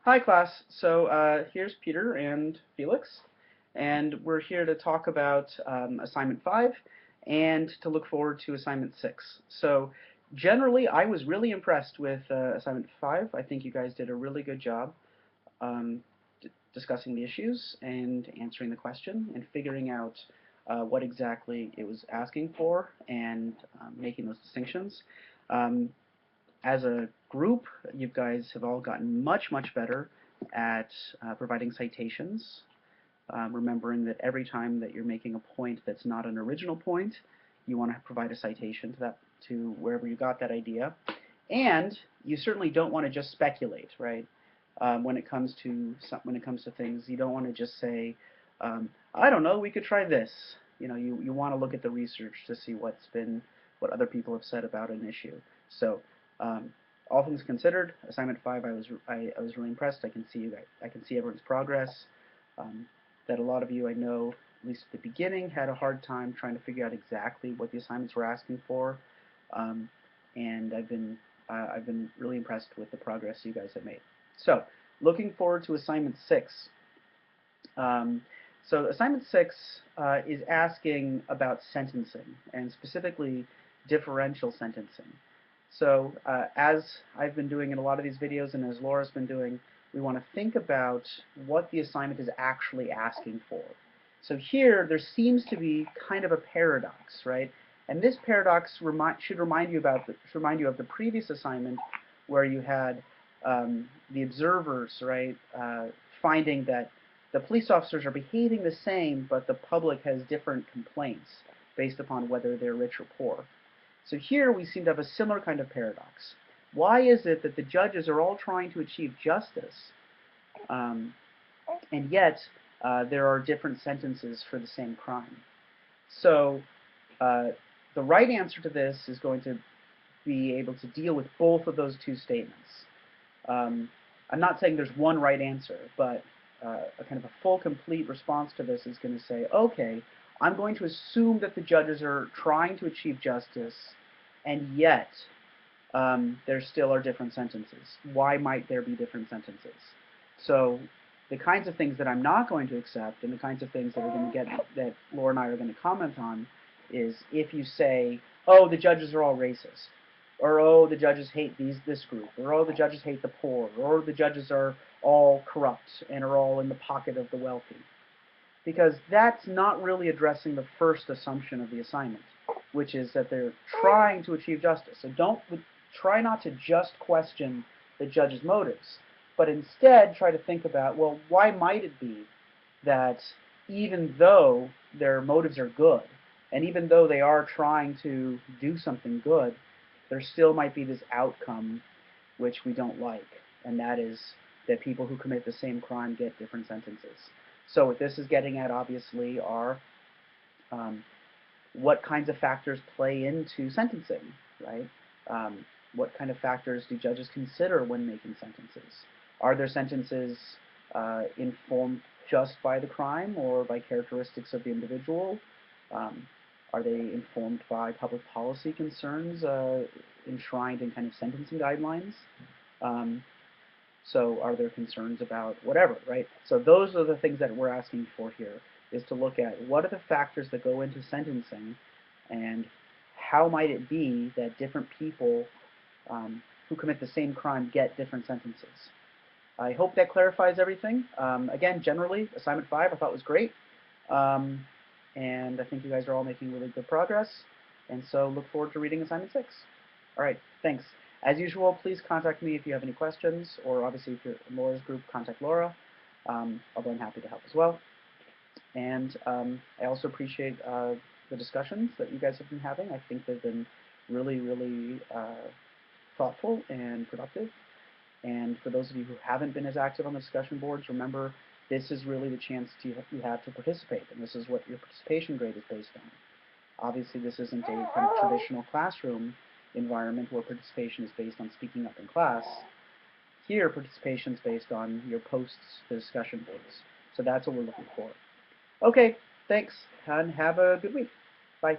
Hi class, so here's Peter and Felix, and we're here to talk about assignment 5 and to look forward to assignment 6. So generally I was really impressed with assignment 5. I think you guys did a really good job um, discussing the issues and answering the question and figuring out what exactly it was asking for and making those distinctions. Um, as a group, you guys have all gotten much, much better at providing citations, remembering that every time that you're making a point that's not an original point, you want to provide a citation to that, to wherever you got that idea. And you certainly don't want to just speculate, right? When it comes to things, you don't want to just say, I don't know, we could try this. You want to look at the research to see what other people have said about an issue. So um, all things considered, assignment 5, I was really impressed. I can see everyone's progress. That a lot of you I know, at least at the beginning, had a hard time trying to figure out exactly what the assignments were asking for, and I've been really impressed with the progress you guys have made. So, looking forward to assignment 6. Um, so assignment 6 is asking about sentencing, and specifically differential sentencing. So as I've been doing in a lot of these videos and as Laura's been doing, we want to think about what the assignment is actually asking for. So here there seems to be kind of a paradox, right? And this paradox should remind you of the previous assignment where you had the observers, right, finding that the police officers are behaving the same, but the public has different complaints based upon whether they're rich or poor. So here we seem to have a similar kind of paradox. Why is it that the judges are all trying to achieve justice, and yet there are different sentences for the same crime? So the right answer to this is going to be able to deal with both of those two statements. I'm not saying there's one right answer, but a kind of a full, complete response to this is going to say, okay, I'm going to assume that the judges are trying to achieve justice, and yet there still are different sentences. Why might there be different sentences? So the kinds of things that I'm not going to accept, and the kinds of things that Laura and I are going to comment on, is if you say, oh, the judges are all racist, or oh, the judges hate this group, or oh, the judges hate the poor, or the judges are all corrupt and are all in the pocket of the wealthy. Because that's not really addressing the first assumption of the assignment, which is that they're trying to achieve justice. So try not to just question the judge's motives, but instead try to think about, well, why might it be that even though their motives are good, and even though they are trying to do something good, there still might be this outcome which we don't like, and that is that people who commit the same crime get different sentences. So what this is getting at, obviously, are what kinds of factors play into sentencing, right? What kind of factors do judges consider when making sentences? Are their sentences informed just by the crime or by characteristics of the individual? Are they informed by public policy concerns enshrined in kind of sentencing guidelines? So are there concerns about whatever, right? So those are the things that we're asking for here, is to look at what are the factors that go into sentencing, and how might it be that different people who commit the same crime get different sentences. I hope that clarifies everything. Again, generally, assignment 5 I thought was great, and I think you guys are all making really good progress, and so look forward to reading assignment 6. All right, thanks. As usual, please contact me if you have any questions, or obviously if you're in Laura's group, contact Laura, although I'm happy to help as well. And I also appreciate the discussions that you guys have been having. I think they've been really, really thoughtful and productive. And for those of you who haven't been as active on the discussion boards, remember, this is really the chance you have to participate, and this is what your participation grade is based on. Obviously, this isn't a kind of traditional classroom environment where participation is based on speaking up in class. Here, participation is based on your posts to discussion boards. So that's what we're looking for. Okay, thanks, and have a good week. Bye.